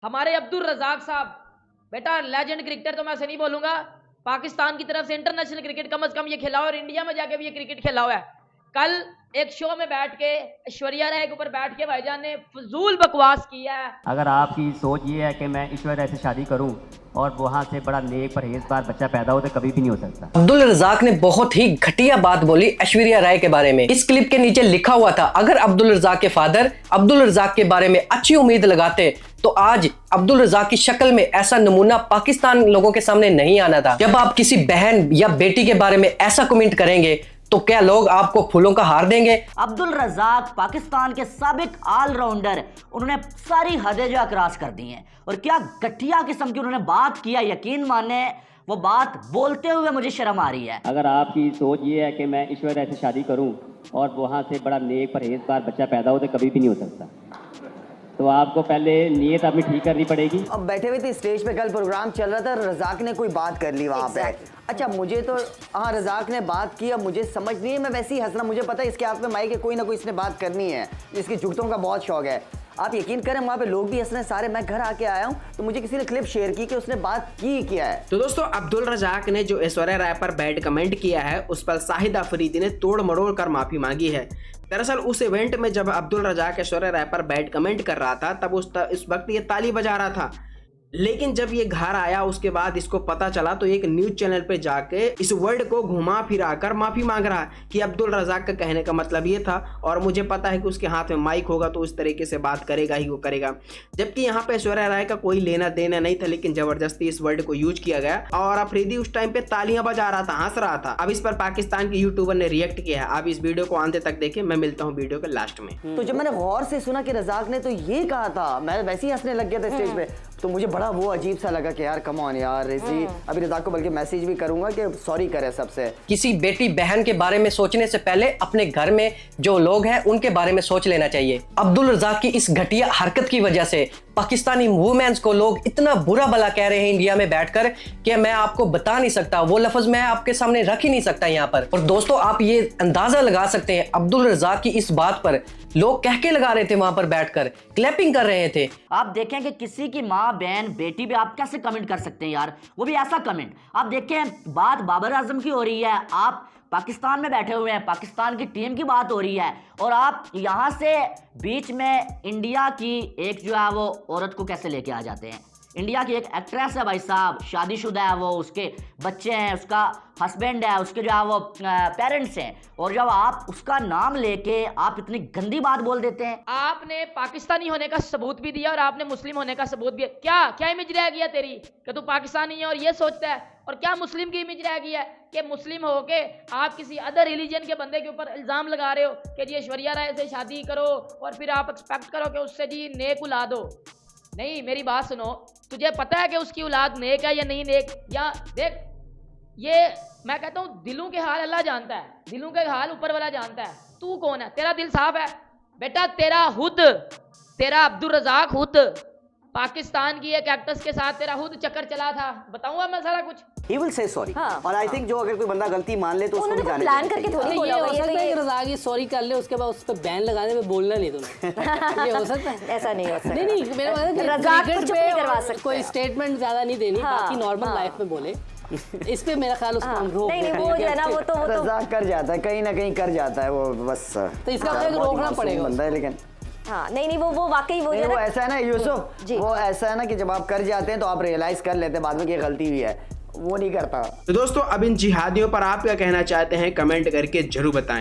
हमारे अब्दुल रज़ाक साहब, बेटा लेजेंड क्रिकेटर तो मैं ऐसे नहीं बोलूंगा, पाकिस्तान की तरफ से इंटरनेशनल क्रिकेट कम से कम ये खेला हुआ और इंडिया में जाके भी ये क्रिकेट खेला हुआ है। कल एक शो में बैठ के ऐश्वर्या राय के ऊपर बैठ के भाईजान ने फजूल बकवास किया है। अगर आपकी सोच ये है कि मैं ऐश्वर्या राय से शादी करूं और वहाँ से बड़ा नेक परहेजगार बच्चा पैदा हो, तो कभी भी नहीं हो सकता। अब्दुल रज़ाक ने बहुत ही घटिया बात बोली ऐश्वर्या राय के बारे में। इस क्लिप के नीचे लिखा हुआ था, अगर अब्दुल रज़ाक के फादर अब्दुल रज़ाक के बारे में अच्छी उम्मीद लगाते तो आज अब्दुल रज़ाक की शक्ल में ऐसा नमूना पाकिस्तान लोगों के सामने नहीं आना था। जब आप किसी बहन या बेटी के बारे में ऐसा कमेंट करेंगे तो क्या लोग आपको फूलों का हार देंगे? अब्दुल रज़ाक पाकिस्तान के साबिक ऑलराउंडर, उन्होंने सारी हदें जो क्रॉस कर दी हैं और क्या घटिया किस्म की उन्होंने बात किया। यकीन माने वो बात बोलते हुए मुझे शर्म आ रही है। अगर आपकी सोच ये है कि मैं ऐश्वर्या राय से शादी करूं और वहाँ से बड़ा नेक परहेजगार बच्चा पैदा हो, तो कभी भी नहीं हो सकता। तो आपको पहले नीयत अपनी ठीक करनी पड़ेगी। अब बैठे हुए थे स्टेज पे, कल प्रोग्राम चल रहा था, रज़ाक ने कोई बात कर ली वहाँ पे। अच्छा, मुझे तो हाँ रज़ाक ने बात की, अब मुझे समझ नहीं है, मैं वैसे ही हंसना, मुझे पता है इसके हाथ में माइक है, कोई ना कोई इसने बात करनी है, जिसकी जुगतों का बहुत शौक है। आप यकीन करें वहाँ पे लोग भी हंस रहे हैं सारे। मैं घर आके आया हूँ तो मुझे किसी ने क्लिप शेयर की कि उसने बात की क्या है। तो दोस्तों, अब्दुल रज़ाक ने जो ऐश्वर्या राय पर बैड कमेंट किया है उस पर शाहिद अफरीदी ने तोड़ मरोड़ कर माफी मांगी है। दरअसल उस इवेंट में जब अब्दुल रज़ाक ऐश्वर्या राय पर बैड कमेंट कर रहा था तब उस वक्त ये ताली बजा रहा था, लेकिन जब ये घर आया उसके बाद इसको पता चला तो एक न्यूज चैनल पे जाके इस वर्ड को घुमा फिरा कर माफी मांग रहा है कि अब्दुल रज़ाक का कहने का मतलब ये था और मुझे पता है कि उसके हाथ में माइक होगा तो उस तरीके से बात करेगा ही वो करेगा। जबकि यहाँ पे ऐश्वर्या राय का कोई लेना देना नहीं था, लेकिन जबरदस्ती इस वर्ड को यूज किया गया और अफरीदी उस टाइम पे तालियां बजा रहा था, हंस रहा था। अब इस पर पाकिस्तान के यूट्यूबर ने रिएक्ट किया है। आप इस वीडियो को अंत तक देखें, मैं मिलता हूँ वीडियो के लास्ट में। तो जब मैंने गौर से सुना कि रज़ाक ने तो ये कहा था, मैं वैसे ही हंसने लग गया था स्टेज पे, तो मुझे बड़ा वो अजीब सा लगा कि यार कम ऑन यार, इसी अभी रज़ाक को बल्कि मैसेज भी करूंगा कि सॉरी करे सबसे। किसी बेटी बहन के बारे में सोचने से पहले अपने घर में जो लोग हैं उनके बारे में सोच लेना चाहिए। अब्दुल रज़ाक की इस घटिया हरकत की वजह से पाकिस्तानी वुमेन्स को लोग इतना बुरा भला कह रहे हैं इंडिया में बैठकर कि मैं आपको बता नहीं सकता, वो लफ्ज मैं आपके सामने रख ही नहीं सकता यहाँ पर। और दोस्तों, आप ये अंदाजा लगा सकते हैं अब्दुल रज़ाक की इस बात पर लोग कह के लगा रहे थे, वहां पर बैठकर क्लैपिंग कर रहे थे। आप देखें कि किसी की माँ बहन बेटी पे आप कैसे कमेंट कर सकते हैं यार, वो भी ऐसा कमेंट। आप देखें बात बाबर आजम की हो रही है, आप पाकिस्तान में बैठे हुए हैं, पाकिस्तान की टीम की बात हो रही है और आप यहाँ से बीच में इंडिया की एक जो है वो औरत को कैसे लेके आ जाते हैं। इंडिया की एक एक्ट्रेस है भाई साहब, शादीशुदा है वो, उसके बच्चे हैं, उसका हस्बैंड है, उसके जो है वो पेरेंट्स हैं, और जब आप उसका नाम लेके आप इतनी गंदी बात बोल देते हैं। आपने पाकिस्तानी होने का सबूत भी दिया और आपने मुस्लिम होने का सबूत भी। क्या क्या इमेज रह गया तेरी कि तू पाकिस्तानी है और ये सोचता है, और क्या मुस्लिम की इमेज रह गई है कि मुस्लिम होके आप किसी अदर रिलीजन के बंदे के ऊपर इल्जाम लगा रहे हो कि जी ऐश्वर्या राय से शादी करो और फिर आप एक्सपेक्ट करो कि उससे जी नेक औलाद हो। नहीं, मेरी बात सुनो, तुझे पता है कि उसकी औलाद नेक है या नहीं नेक? या देख, ये मैं कहता हूँ दिलों के हाल अल्लाह जानता है, दिलों के हाल ऊपर वाला जानता है। तू कौन है? तेरा दिल साफ है बेटा? तेरा अब्दुल रज़ाक हुद पाकिस्तान की एक एक्ट्रेस के साथ तेरा खुद चक्कर चला था, बताऊंगा मैं सारा कुछ। He will say sorry। हाँ। और आई थिंक जो अगर कोई बंदा गलती मान ले तो उसको भी जाने प्लान करके थोड़ी बोला ये हो होगा, सकता है कि रज़ाक ये सॉरी कर ले, उसके बाद उस पर बैन लगाने में बोलना नहीं तुम्हें। ये हो सकता है? ऐसा नहीं हो सकता। नहीं, मेरा मतलब है कि रज़ाक को क्रिकेट चुप नहीं करवा पे सकते। कोई स्टेटमेंट ज्यादा नहीं देनी, बाकी नॉर्मल लाइफ में बोले। इस पे मेरा ख्याल उसको हम रोक नहीं, वो जो है ना वो तो रज़ाक कर जाता है, कहीं ना कहीं कर जाता है वो, बस तो इसका मतलब रोकना पड़ेगा बंदा है। लेकिन हाँ, नहीं वो वाकई वो नहीं, वो ऐसा है ना यूसुफ, वो ऐसा है ना कि जब आप कर जाते हैं तो आप रियलाइज कर लेते हैं बाद में कि गलती हुई है, वो नहीं करता। तो दोस्तों, अब इन जिहादियों पर आप क्या कहना चाहते हैं कमेंट करके जरूर बताएं।